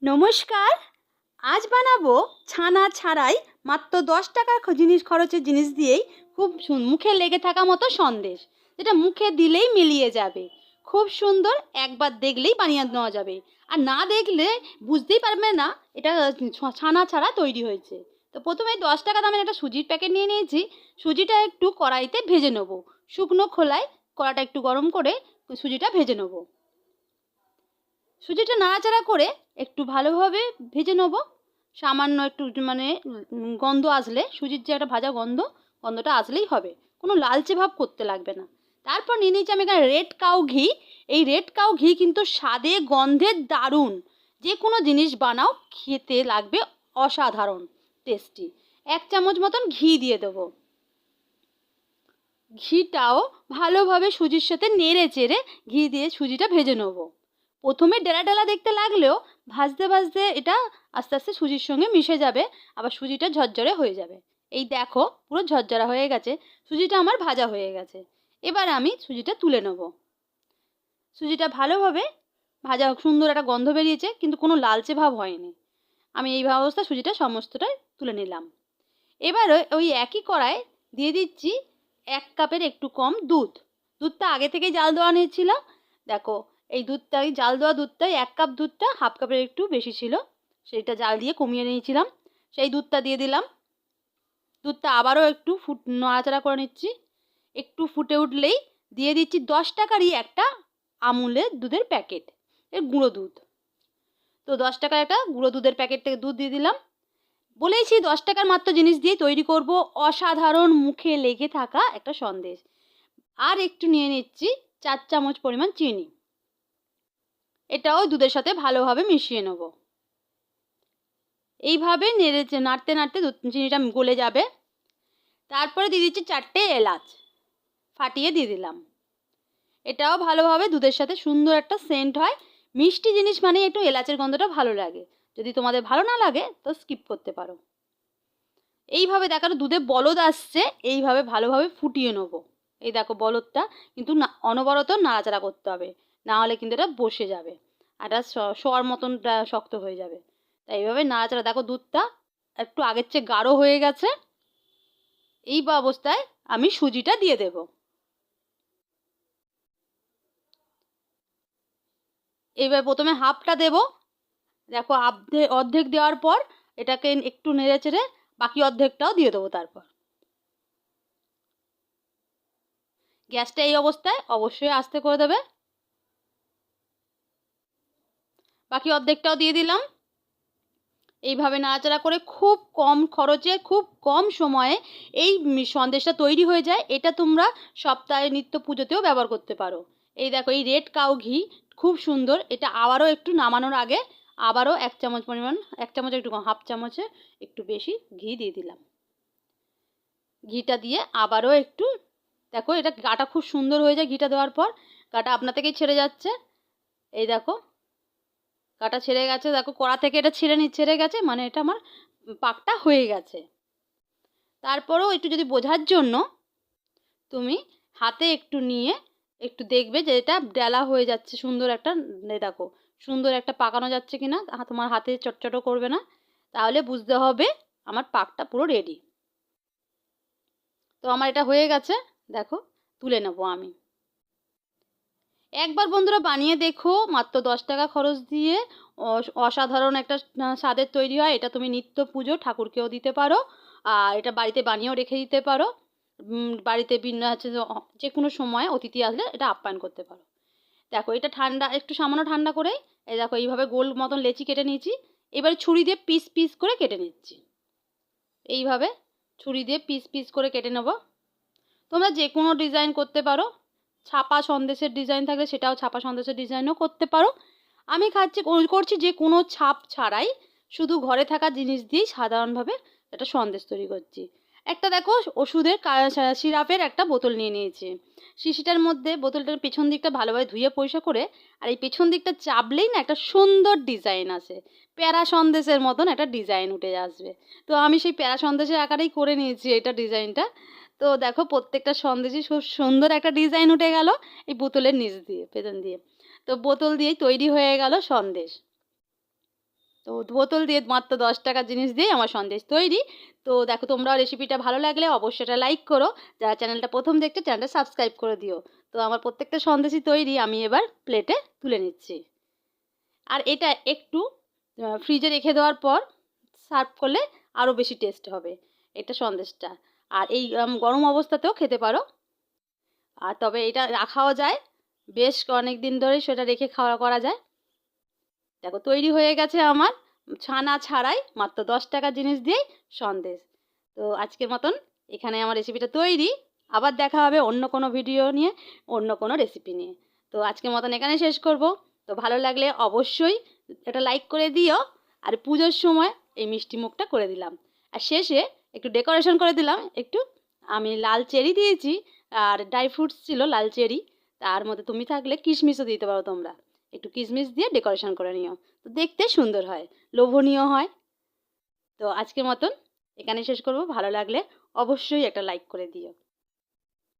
নমস্কার। আজ বানাবো ছানা ছাড়াই মাত্র 10 টাকার জিনিস খরচের জিনিস দিয়েই খুব মুখে লেগে থাকা মতো সন্দেশ, যেটা মুখে দিলেই মিলিয়ে যাবে। খুব সুন্দর, একবার দেখলেই বানিয়ে নেওয়া যাবে। আর না দেখলে বুঝতেই পারবে না এটা ছানা ছাড়া তৈরি হয়েছে। তো প্রথমে 10 টাকা দামের একটা সুজির প্যাকেট নিয়ে নিয়েছি। সুজিটা একটু কড়াইতে ভেজে নেব। শুকনো খোলায় কড়াটা একটু গরম করে সুজিটা ভেজে নেব। সুজিটা নাড়াচাড়া করে একটু ভালোভাবে ভেজে নেব। সামান্য একটু গন্ধ আসলে, সুজির যে একটা ভাজা গন্ধটা আসলেই হবে, কোনো লালচে ভাব করতে লাগবে না। তারপর নিয়ে নিয়েছি আমি এখানে রেড কাউ ঘি। এই রেড কাউ ঘি কিন্তু স্বাদে গন্ধে দারুণ। যে কোনো জিনিস বানাও খেতে লাগবে অসাধারণ টেস্টি। 1 চামচ মতন ঘি দিয়ে দেবো। ঘিটাও ভালোভাবে সুজির সাথে নেড়ে চেড়ে ঘি দিয়ে সুজিটা ভেজে নেবো। প্রথমে ডেলা ডেলা দেখতে লাগলেও ভাজতে ভাজতে এটা আস্তে আস্তে সুজির সঙ্গে মিশে যাবে, আবার সুজিটা ঝরঝরে হয়ে যাবে। এই দেখো পুরো ঝরঝরা হয়ে গেছে, সুজিটা আমার ভাজা হয়ে গেছে। এবার আমি সুজিটা তুলে নেব। সুজিটা ভালোভাবে ভাজা, সুন্দর একটা গন্ধ বেরিয়েছে, কিন্তু কোনো লালচে ভাব হয়নি। আমি এই অবস্থা সুজিটা সমস্তটাই তুলে নিলাম। এবার ওই একই কড়ায় দিয়ে দিচ্ছি 1 কাপের একটু কম দুধ। দুধটা আগে থেকেই জাল দেওয়া নিয়েছিলাম। দেখো এই দুধটাই, জাল দেওয়া দুধটাই, 1 কাপ দুধটা 1/2 কাপের একটু বেশি ছিল, সেটা জাল দিয়ে কমিয়ে নিয়েছিলাম। সেই দুধটা দিয়ে দিলাম। দুধটা আবারও একটু নাড়াচাড়া করে নিচ্ছি। একটু ফুটে উঠলেই দিয়ে দিচ্ছি 10 টাকারই একটা আমুলের দুধের প্যাকেট, এর গুঁড়ো দুধ। তো 10 টাকার একটা গুঁড়ো দুধের প্যাকেট থেকে দুধ দিয়ে দিলাম। বলেইছি 10 টাকার মাত্র জিনিস দিয়ে তৈরি করব অসাধারণ মুখে লেগে থাকা একটা সন্দেশ। আর একটু নিয়ে নিচ্ছি 4 চামচ পরিমাণ চিনি। এটাও দুধের সাথে ভালোভাবে মিশিয়ে নেব। এইভাবে নাড়তে নাড়তে চিনিটা গলে যাবে। তারপরে দিয়ে দিচ্ছি 4টে এলাচ, ফাটিয়ে দিয়ে দিলাম। এটাও ভালোভাবে দুধের সাথে সুন্দর একটা সেন্ট হয়। মিষ্টি জিনিস মানে একটু এলাচের গন্ধটা ভালো লাগে। যদি তোমাদের ভালো না লাগে তো স্কিপ করতে পারো। এইভাবে দেখানো দুধে বলদ আসছে, এইভাবে ভালোভাবে ফুটিয়ে নেব। এই দেখো বলদটা, কিন্তু না অনবরত নাড়াচাড়া করতে হবে, না হলে কিন্তু এটা বসে যাবে আর এটা শোয়ার মতন শক্ত হয়ে যাবে। তাই এইভাবে নাড়াচাড়া, দেখো দুধটা একটু আগের চেয়ে গাঢ় হয়ে গেছে। এই অবস্থায় আমি সুজিটা দিয়ে দেব। এইবার প্রথমে হাফটা দেব। দেখো অর্ধেক দেওয়ার পর এটাকে একটু নেড়ে চেড়ে বাকি অর্ধেকটাও দিয়ে দেবো। তারপর গ্যাসটা এই অবস্থায় অবশ্যই আস্তে করে দেবে। বাকি অর্ধেকটাও দিয়ে দিলাম। এইভাবে নাড়াচাড়া করে খুব কম খরচে, খুব কম সময়ে এই সন্দেশটা তৈরি হয়ে যায়। এটা তোমরা সপ্তাহে নিত্য পুজোতেও ব্যবহার করতে পারো। এই দেখো এই রেড কাউ ঘি খুব সুন্দর। এটা আবারও একটু নামানোর আগে আবারও 1 চামচ পরিমাণ, 1 চামচ একটু কম, হাফ চামচে একটু বেশি ঘি দিয়ে দিলাম। ঘিটা দিয়ে আবারও একটু, দেখো এটা গাটা খুব সুন্দর হয়ে যায় ঘিটা দেওয়ার পর। গাটা আপনা থেকেই ছেড়ে যাচ্ছে। এই দেখো গাটা ছেড়ে গেছে, দেখো কড়া থেকে এটা ছেড়ে গেছে, মানে এটা আমার পাকটা হয়ে গেছে। তারপরেও একটু যদি বোঝার জন্য তুমি হাতে একটু নিয়ে একটু দেখবে যে এটা ডেলা হয়ে যাচ্ছে, সুন্দর একটা, দেখো সুন্দর একটা পাকানো যাচ্ছে কিনা। তোমার হাতে চটচটো করবে না, তাহলে বুঝতে হবে আমার পাকটা পুরো রেডি। তো আমার এটা হয়ে গেছে, দেখো তুলে নেবো আমি। একবার বন্ধুরা বানিয়ে দেখো, মাত্র 10 টাকা খরচ দিয়ে অসাধারণ একটা স্বাদের তৈরি হয়। এটা তুমি নিত্য পুজো ঠাকুরকেও দিতে পারো, আর এটা বাড়িতে বানিয়েও রেখে দিতে পারো। বাড়িতে হচ্ছে যে কোনো সময় অতিথি আসলে এটা আপ্যায়ন করতে পারো। দেখো এটা ঠান্ডা, একটু সামান্য ঠান্ডা করে এই দেখো এইভাবে গোল মতন লেচি কেটে নিয়েছি। এবারে ছুরি দিয়ে পিস পিস করে কেটে নিচ্ছি। এইভাবে ছুরি দিয়ে পিস পিস করে কেটে নেব। তোমরা যে কোনো ডিজাইন করতে পারো। ছাপা সন্দেশের ডিজাইন থাকলে সেটাও ছাপা সন্দেশের ডিজাইনও করতে পারো। আমি করছি যে কোনো ছাপ ছাড়াই, শুধু ঘরে থাকা জিনিস দিয়েই সাধারণভাবে একটা সন্দেশ তৈরি করছি। একটা দেখো ওষুধের সিরাপের একটা বোতল নিয়ে নিয়েছি। শিশিটার মধ্যে বোতলটার পেছন দিকটা ভালোভাবে ধুয়ে পরিষ্কার করে, আর এই পেছন দিকটা চাপলেই না একটা সুন্দর ডিজাইন আসে, প্যারা সন্দেশের মতন একটা ডিজাইন উঠে আসবে। তো আমি সেই প্যারা সন্দেশের আকারেই করে নিয়েছি এটা ডিজাইনটা। তো দেখো প্রত্যেকটা সন্দেশই খুব সুন্দর একটা ডিজাইন উঠে গেল এই বোতলের নিচ দিয়ে, পেছন দিয়ে। তো বোতল দিয়েই তৈরি হয়ে গেল সন্দেশ। তো বোতল দিয়ে মাত্র 10 টাকার জিনিস দিয়ে আমার সন্দেশ তৈরি। তো দেখো, তোমরাও রেসিপিটা ভালো লাগলে অবশ্যই এটা লাইক করো। যারা চ্যানেলটা প্রথম দেখছো চ্যানেলটা সাবস্ক্রাইব করে দিও। তো আমার প্রত্যেকটা সন্দেশই তৈরি, আমি এবার প্লেটে তুলে নিচ্ছি। আর এটা একটু ফ্রিজে রেখে দেওয়ার পর সার্ভ করলে আরও বেশি টেস্ট হবে এটা সন্দেশটা। আর এই গরম অবস্থাতেও খেতে পারো। আর তবে এটা রাখাও যায়, বেশ অনেক দিন ধরেই সেটা রেখে খাওয়া করা যায়। দেখো তৈরি হয়ে গেছে আমার ছানা ছাড়াই মাত্র 10 টাকার জিনিস দিয়েই সন্দেশ। তো আজকের মতন এখানে আমার রেসিপিটা তৈরি। আবার দেখা হবে অন্য কোনো ভিডিও নিয়ে, অন্য কোনো রেসিপি নিয়ে। তো আজকের মতন এখানে শেষ করব। তো ভালো লাগলে অবশ্যই একটা লাইক করে দিও। আর পুজোর সময় এই মিষ্টি মুখটা করে দিলাম। আর শেষে একটু ডেকোরেশন করে দিলাম, একটু আমি লাল চেরি দিয়েছি, আর ড্রাই ফ্রুটস ছিল লাল চেরি। তার মধ্যে তুমি থাকলে কিশমিশও দিতে পারো তোমরা। একটু কিশমিশ দিয়ে ডেকোরেশন করে নিও, তো দেখতে সুন্দর হয়, লোভনীয় হয়। তো আজকের মতন এখানে শেষ করব। ভালো লাগলে অবশ্যই একটা লাইক করে দিও।